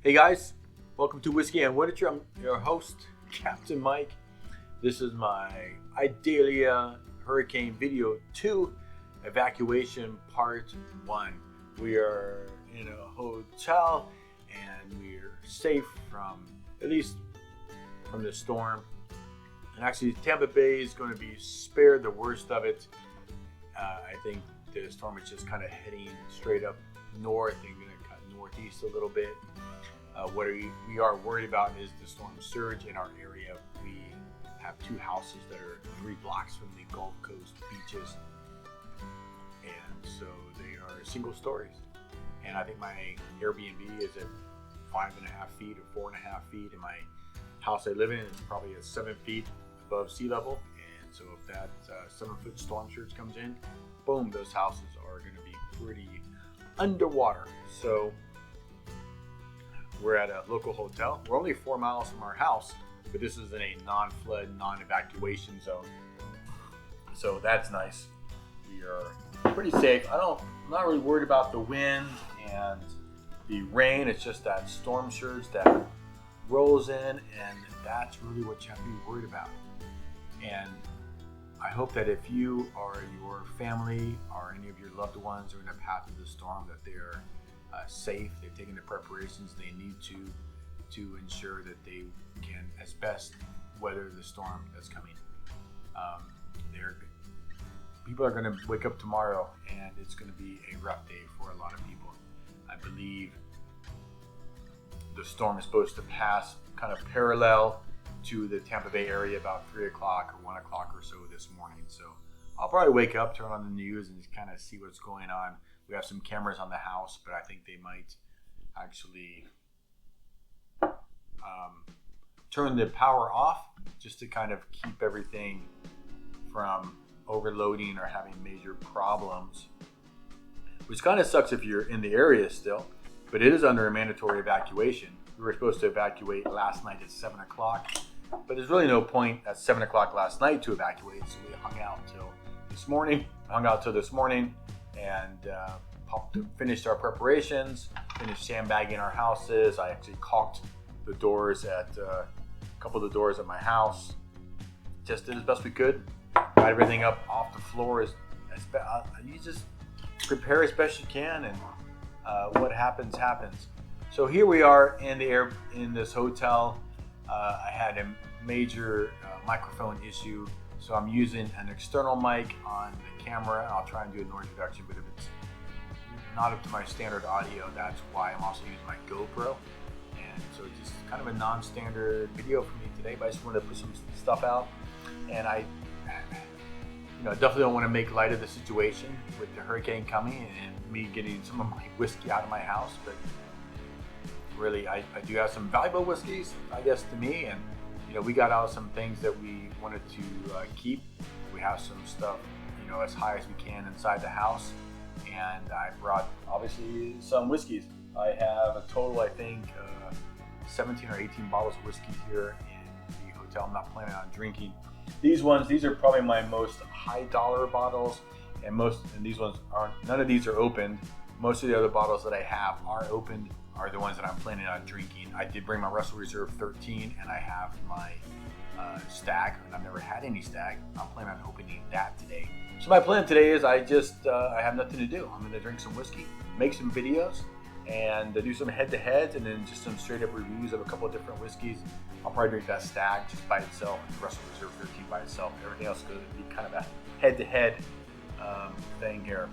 Hey guys, welcome to Whiskey and Literature. I'm your host, Captain Mike. This is my Idalia Hurricane Video 2, Evacuation Part 1. We are in a hotel and we're safe from, at least from the storm. And actually Tampa Bay is going to be spared the worst of it. I think the storm is just kind of heading straight up north and going to cut northeast a little bit. What we are worried about is the storm surge in our area. We have two houses that are 3 blocks from the Gulf Coast beaches, and so they are single stories. And I think my Airbnb is at 5.5 feet or 4.5 feet, and my house I live in is probably at 7 feet above sea level. And so if that 7-foot storm surge comes in, boom, those houses are going to be pretty underwater. So we're at a local hotel. We're only 4 miles from our house, but this is in a non-flood, non-evacuation zone. So that's nice. We are pretty safe. I'm not really worried about the wind and the rain. It's just that storm surge that rolls in, and that's really what you have to be worried about. And I hope that if you or your family or any of your loved ones are in the path of the storm, that they're safe, they're taking the preparations they need to ensure that they can, as best, weather the storm that's coming. People are going to wake up tomorrow, and it's going to be a rough day for a lot of people. I believe the storm is supposed to pass kind of parallel to the Tampa Bay area about 3 o'clock or 1 o'clock or so this morning. So I'll probably wake up, turn on the news, and just kind of see what's going on. We have some cameras on the house, but I think they might actually turn the power off just to kind of keep everything from overloading or having major problems, which kind of sucks if you're in the area still, but it is under a mandatory evacuation. We were supposed to evacuate last night at 7 o'clock, but there's really no point at 7 o'clock last night to evacuate, so we hung out till this morning. And finished our preparations, finished sandbagging our houses. I actually caulked the doors at a couple of the doors at my house. Just did as best we could. Got everything up off the floor. You just prepare as best you can, and what happens. So here we are in this hotel. I had a major microphone issue, so I'm using an external mic on the camera. I'll try and do a noise reduction, but if it's not up to my standard audio, that's why I'm also using my GoPro. And so just kind of a non-standard video for me today, but I just wanted to put some stuff out. And I definitely don't want to make light of the situation with the hurricane coming and me getting some of my whiskey out of my house, but really I do have some valuable whiskeys, I guess, to me, and we got out some things that we wanted to keep. We have some stuff as high as we can inside the house, and I brought obviously some whiskeys. I have a total, I think, 17 or 18 bottles of whiskey here in the hotel. I'm not planning on drinking these are probably my most high dollar bottles, and these ones aren't. None of these are opened. Most of the other bottles that I have are opened, are the ones that I'm planning on drinking. I did bring my Russell Reserve 13, and I have my Stag, and I've never had any Stag. I'm planning on opening that today. So my plan today is I have nothing to do. I'm going to drink some whiskey, make some videos, and do some head-to-heads, and then just some straight-up reviews of a couple of different whiskeys. I'll probably drink that Stag just by itself, and the Russell Reserve 13 by itself. Everything else is going to be kind of a head-to-head thing here.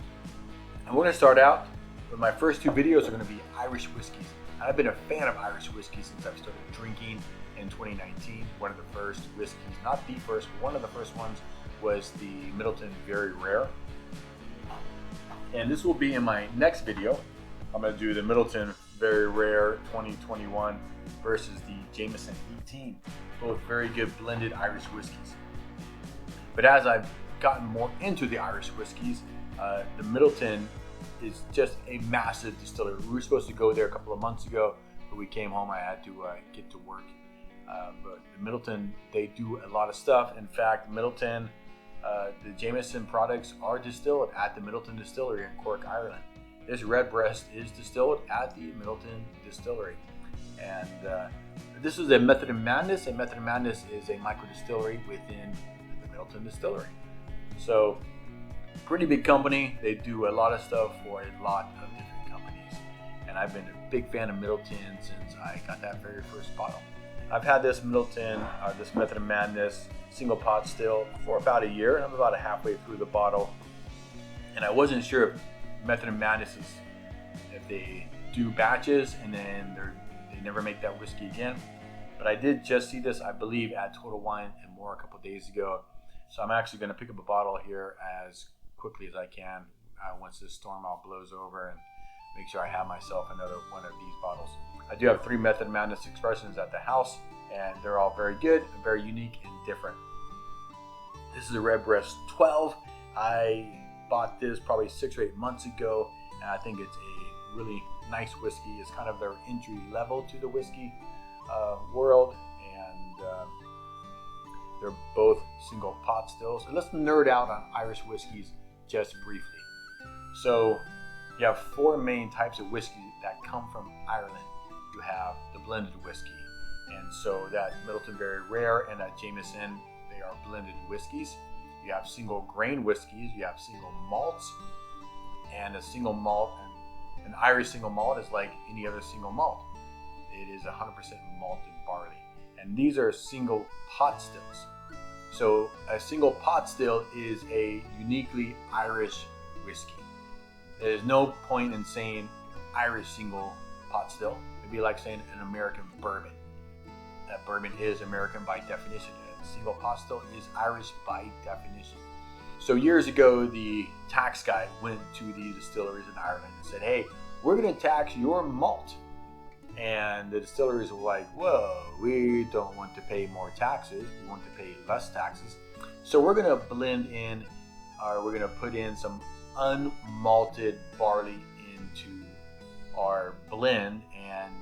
I'm going to start out with my first 2 videos are going to be Irish whiskeys. And I've been a fan of Irish whiskey since I've started drinking in 2019. One of the first whiskeys, not the first, but one of the first ones was the Middleton Very Rare. And this will be in my next video. I'm going to do the Middleton Very Rare 2021 versus the Jameson 18. Both very good blended Irish whiskeys. But as I've gotten more into the Irish whiskeys, the Middleton is just a massive distillery. We were supposed to go there a couple of months ago, but we came home. I had to get to work. But the Middleton, they do a lot of stuff. In fact, Middleton, the Jameson products are distilled at the Middleton Distillery in Cork, Ireland. This RedBreast is distilled at the Middleton Distillery. And this is a Method of Madness. A Method of Madness is a micro distillery within the Middleton Distillery. So, pretty big company. They do a lot of stuff for a lot of different companies. And I've been a big fan of Middleton since I got that very first bottle. I've had this Middleton, this Method of Madness single pot still for about a year. I'm about halfway through the bottle. And I wasn't sure if Method of Madness is, if they do batches and then they never make that whiskey again. But I did just see this, I believe, at Total Wine and More a couple days ago. So I'm actually going to pick up a bottle here as quickly as I can once this storm all blows over, and make sure I have myself another one of these bottles. I do have 3 Method of Madness expressions at the house, and they're all very good, very unique, and different. This is a RedBreast 12. I bought this probably 6 or 8 months ago, and I think it's a really nice whiskey. It's kind of their entry level to the whiskey world, and they're both single pot stills. And let's nerd out on Irish whiskeys just briefly. So you have 4 main types of whiskey that come from Ireland. You have the blended whiskey, and so that Middleton Very Rare and that Jameson, they are blended whiskeys. You have single grain whiskeys, you have single malts, and a single malt, and an Irish single malt is like any other single malt. It is 100% malted barley, and these are single pot stills. So a single pot still is a uniquely Irish whiskey. There's no point in saying Irish single pot still. It'd be like saying an American bourbon. That bourbon is American by definition. A single pot still is Irish by definition. So years ago, the tax guy went to the distilleries in Ireland and said, hey, we're going to tax your malt. And the distilleries were like, whoa, we don't want to pay more taxes. We want to pay less taxes. So we're going to blend in, or we're going to put in some unmalted barley into our blend. And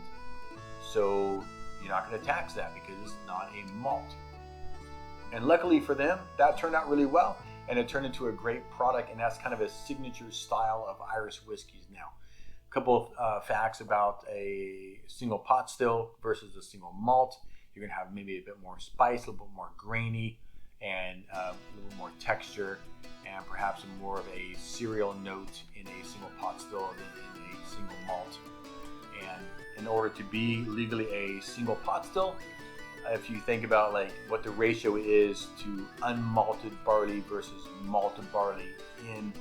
so you're not going to tax that because it's not a malt. And luckily for them, that turned out really well. And it turned into a great product. And that's kind of a signature style of Irish whiskeys now. Couple of facts about a single pot still versus a single malt. You're going to have maybe a bit more spice, a little bit more grainy, and a little more texture, and perhaps more of a cereal note in a single pot still than in a single malt. And in order to be legally a single pot still, if you think about like what the ratio is to unmalted barley versus malted barley in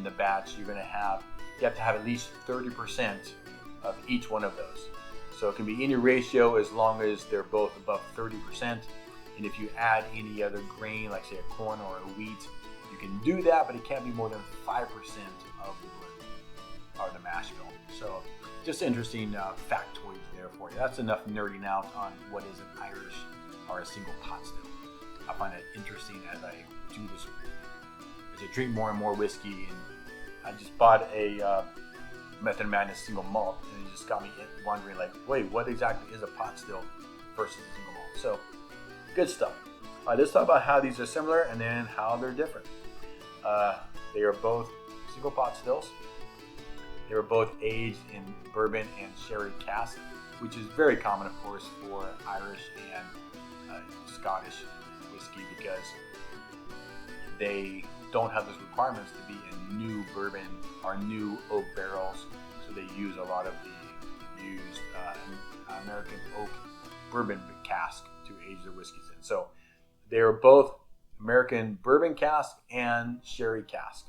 the batch, you have to have at least 30% of each one of those. So it can be any ratio as long as they're both above 30%. And if you add any other grain, like say a corn or a wheat, you can do that, but it can't be more than 5% of the blend or the mash bill. So just interesting factoid there for you. That's enough nerding out on what is an Irish or a single pot still. I find it interesting as I do this, as I drink more and more whiskey, and I just bought a Method of Madness single malt, and it just got me wondering, like, wait, what exactly is a pot still versus a single malt? So, good stuff. All right, let's talk about how these are similar and then how they're different. They are both single pot stills. They were both aged in bourbon and sherry casks, which is very common, of course, for Irish and Scottish whiskey because they don't have those requirements to be in new bourbon or new oak barrels, so they use a lot of the used American oak bourbon cask to age their whiskeys in. So they are both American bourbon cask and sherry cask.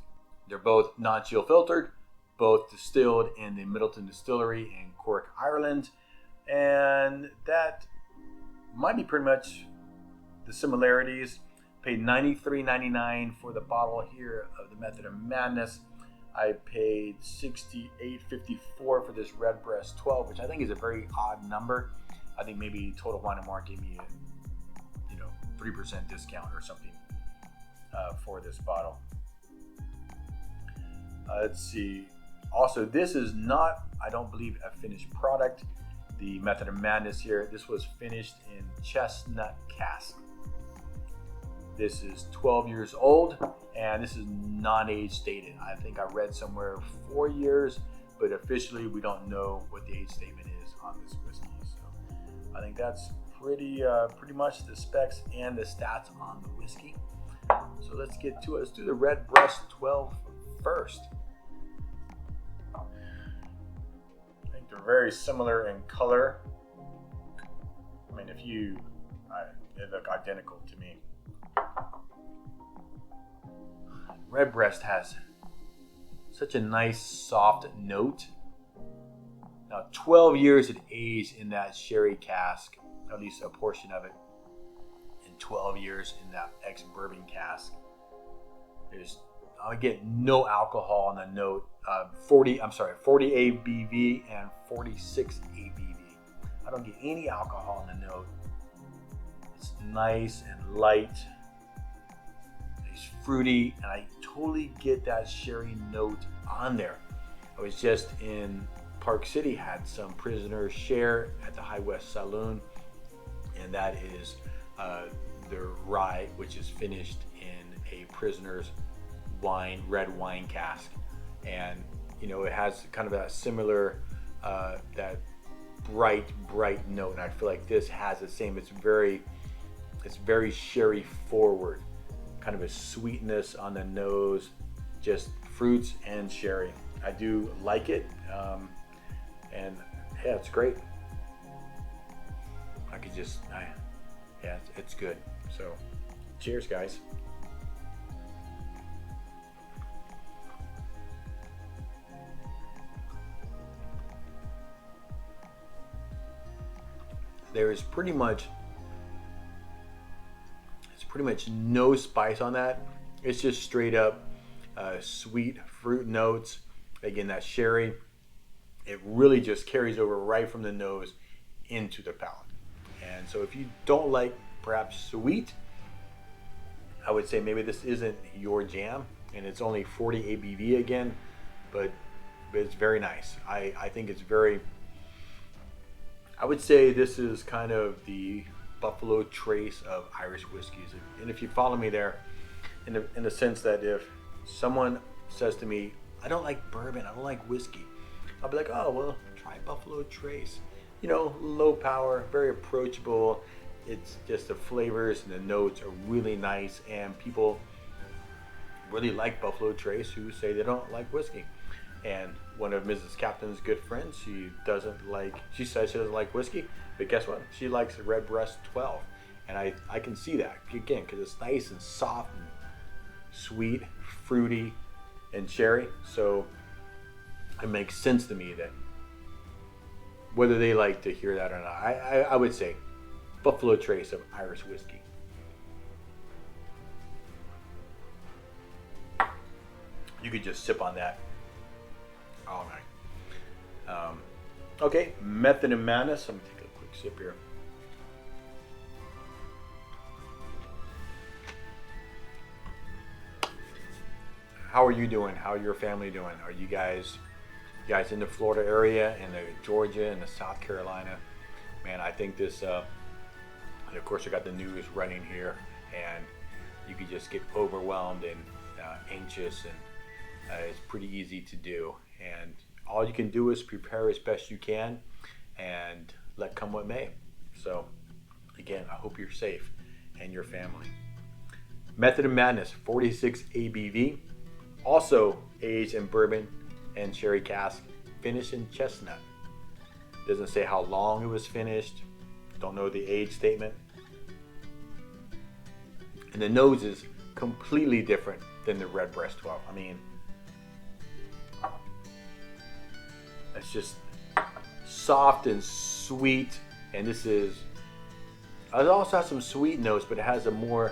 They're both non-chill filtered, both distilled in the Middleton Distillery in Cork, Ireland, and that might be pretty much the similarities. Paid $93.99 for the bottle here of the Method of Madness. I paid $68.54 for this RedBreast 12, which I think is a very odd number. I think maybe Total Wine and More gave me a 3% discount or something for this bottle. Let's see. Also, this is not, I don't believe, a finished product. The Method of Madness here, this was finished in chestnut cask. This is 12 years old, and this is non-age stated. I think I read somewhere 4 years, but officially we don't know what the age statement is on this whiskey. I think that's pretty much the specs and the stats on the whiskey. So let's get to it. Let's do the RedBreast 12 first. I think they're very similar in color. I mean, they look identical to me. RedBreast has such a nice soft note. Now, 12 years it aged in that sherry cask, at least a portion of it, and 12 years in that ex-bourbon cask. I get no alcohol on the note. 40 ABV and 46 ABV. I don't get any alcohol in the note. It's nice and light. It's fruity, and I totally get that sherry note on there. I was just in Park City, had some Prisoner's Share at the High West Saloon, and that is the rye, which is finished in a Prisoner's wine, red wine cask. And it has kind of a similar that bright note, and I feel like this has the same. It's very sherry forward, kind of a sweetness on the nose, just fruits and sherry. I do like it, and yeah, it's great. It's good. So cheers, guys. There is pretty much no spice on that. It's just straight up sweet fruit notes. Again, that sherry, it really just carries over right from the nose into the palate. And so if you don't like perhaps sweet, I would say maybe this isn't your jam. And it's only 40 ABV again, but it's very nice. I think it's I would say this is kind of the Buffalo Trace of Irish whiskeys. And if you follow me there, in the sense that if someone says to me, I don't like bourbon, I don't like whiskey, I'll be like, oh, well, try Buffalo Trace. Low power, very approachable. It's just the flavors and the notes are really nice, and people really like Buffalo Trace who say they don't like whiskey. And one of Mrs. Captain's good friends, she says she doesn't like whiskey, but guess what? She likes the RedBreast 12. And I can see that, again, because it's nice and soft and sweet, fruity, and sherry. So it makes sense to me that whether they like to hear that or not, I would say Buffalo Trace of Irish whiskey. You could just sip on that all night. Okay, Method and Madness. I'm gonna take a quick sip here. How are you doing? How are your family doing? Are you guys in the Florida area, in the Georgia, and the South Carolina? Man, I think this. And of course, I got the news running here, and you could just get overwhelmed and anxious, and it's pretty easy to do. And all you can do is prepare as best you can and let come what may. So again, I hope you're safe and your family. Method of Madness, 46 ABV, also aged in bourbon and sherry cask, finished in chestnut. Doesn't say how long it was finished. Don't know the age statement. And the nose is completely different than the RedBreast 12. I mean, it's just soft and sweet, and it also has some sweet notes, but it has you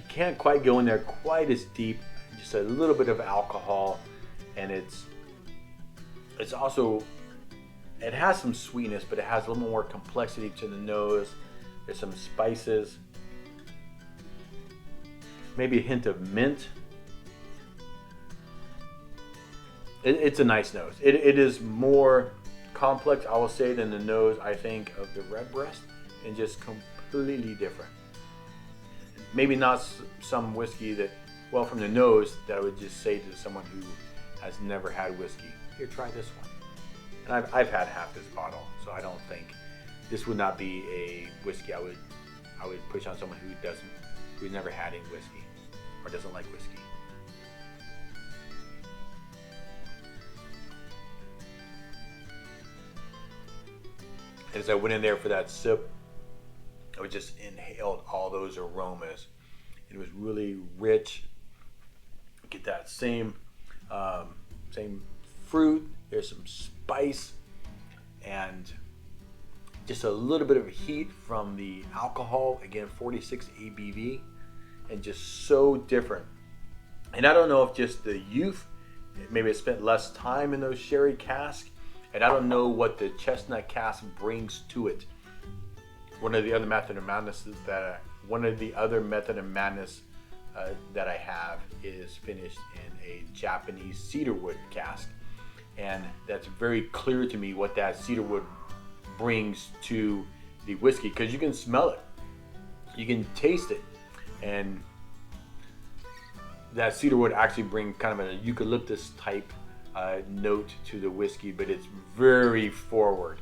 can't quite go in there quite as deep, just a little bit of alcohol, and it has some sweetness, but it has a little more complexity to the nose. There's some spices, maybe a hint of mint. It's a nice nose. It is more complex, I will say, than the nose, I think, of the RedBreast, and just completely different. Maybe not some whiskey that, well, from the nose, that I would just say to someone who has never had whiskey, here, try this one. And I've had half this bottle, so I don't think this would not be a whiskey I would push on someone who's never had any whiskey or doesn't like whiskey. As I went in there for that sip, I just inhaled all those aromas. It was really rich. Get that same fruit. There's some spice and just a little bit of heat from the alcohol. Again, 46 ABV, and just so different. And I don't know if just the youth, maybe it spent less time in those sherry casks, and I don't know what the chestnut cask brings to it. One of the other Method of Madness that I have is finished in a Japanese cedarwood cask, and that's very clear to me what that cedarwood brings to the whiskey, because you can smell it, you can taste it, and that cedarwood actually brings kind of a eucalyptus type note to the whiskey, but it's very forward.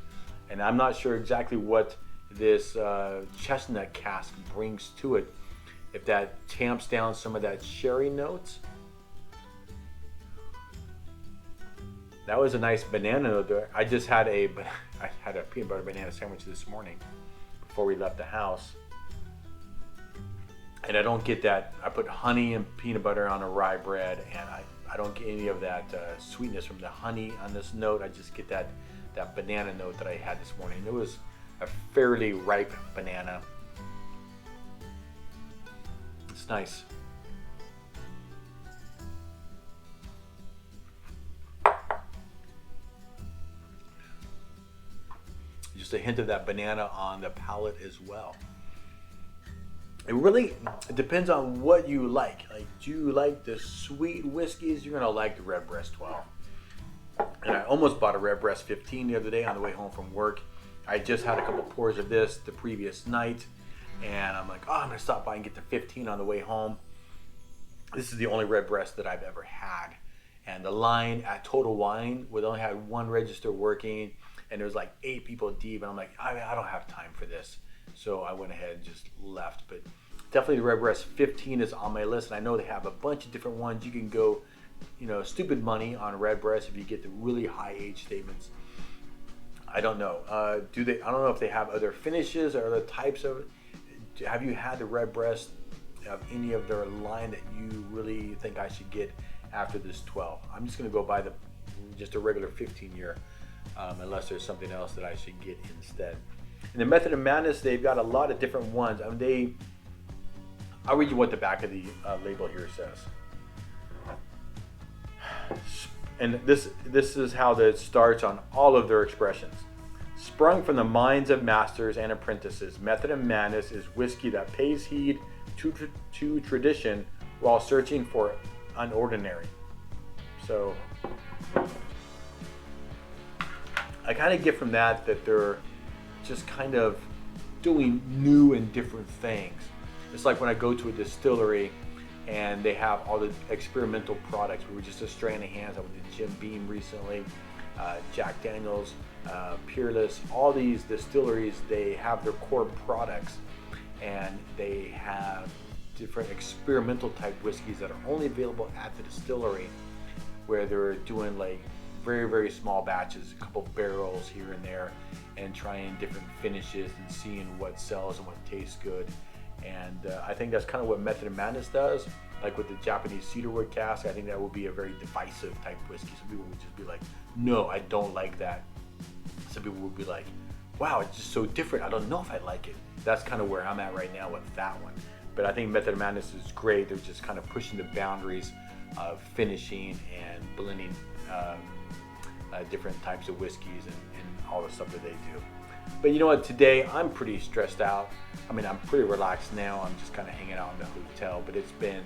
And I'm not sure exactly what this chestnut cask brings to it, if that tamps down some of that sherry notes. That was a nice banana note there. I had a peanut butter banana sandwich this morning before we left the house, and I don't get that. I put honey and peanut butter on a rye bread, and I don't get any of that sweetness from the honey on this note. I just get that banana note that I had this morning. It was a fairly ripe banana. It's nice. Just a hint of that banana on the palate as well. It depends on what you like. Like, do you like the sweet whiskeys? You're gonna like the RedBreast 12. And I almost bought a RedBreast 15 the other day on the way home from work. I just had a couple pours of this the previous night, and I'm like, I'm gonna stop by and get the 15 on the way home. This is the only RedBreast that I've ever had. And the line at Total Wine, we only had one register working, and there was like 8 people deep, and I'm like, I don't have time for this. So I went ahead and just left. But definitely the RedBreast 15 is on my list, and I know they have a bunch of different ones. You can go, stupid money on RedBreast if you get the really high age statements. I don't know. I don't know if they have other finishes or other types of it. Have you had the RedBreast of any of their line that you really think I should get after this 12? I'm just going to go buy just a regular 15 year, unless there's something else that I should get instead. In the Method of Madness, they've got a lot of different ones. I'll read you what the back of the label here says. And this is how it starts on all of their expressions. Sprung from the minds of masters and apprentices, Method of Madness is whiskey that pays heed to tradition while searching for unordinary. So I kind of get from that they're just kind of doing new and different things. It's like when I go to a distillery and they have all the experimental products. We were just a Strand of Hands. I went to Jim Beam recently, Jack Daniels, Peerless. All these distilleries, they have their core products, and they have different experimental type whiskeys that are only available at the distillery, where they're doing like very, very small batches, a couple barrels here and there, and trying different finishes and seeing what sells and what tastes good. And I think that's kind of what Method of Madness does. Like with the Japanese cedarwood cask, I think that would be a very divisive type whiskey. Some people would just be like, no, I don't like that. Some people would be like, wow, it's just so different. I don't know if I like it. That's kind of where I'm at right now with that one. But I think Method of Madness is great. They're just kind of pushing the boundaries of finishing and blending different types of whiskeys and all the stuff that they do. But you know what, today I'm pretty stressed out. I mean, I'm pretty relaxed now. I'm just kind of hanging out in the hotel, but it's been,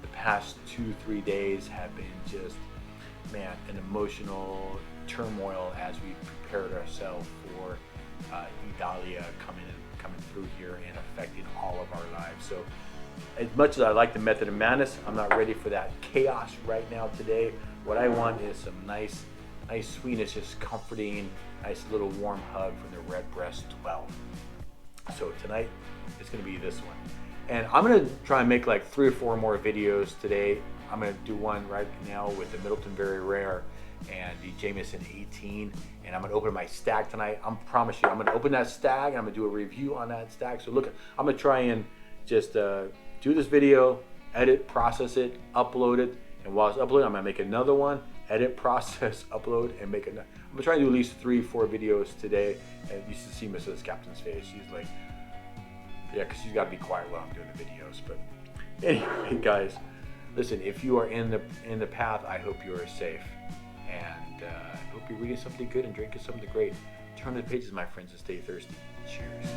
the past 2-3 days have been just, man, an emotional turmoil as we prepared ourselves for Idalia coming through here and affecting all of our lives. So as much as I like the Method of Madness, I'm not ready for that chaos right now today. What I want is some nice nice sweetness, just comforting, nice little warm hug from the RedBreast 12. So tonight it's gonna be this one. And I'm gonna try and make like 3 or 4 more videos today. I'm gonna do one right now with the Middleton Very Rare and the Jameson 18. And I'm gonna open my stack tonight. I promise you, I'm gonna open that stack and I'm gonna do a review on that stack. So look, I'm gonna try and just do this video, edit, process it, upload it. And while it's uploading, I'm gonna make another one, edit, process, upload, and make another. I'm gonna try and do at least 3 or 4 videos today. And you should see Mrs. Captain's face. She's like, yeah, because she's gotta be quiet while I'm doing the videos. But anyway, guys, listen, if you are in the path, I hope you are safe. And I hope you're reading something good and drinking something great. Turn the pages, my friends, and stay thirsty. Cheers.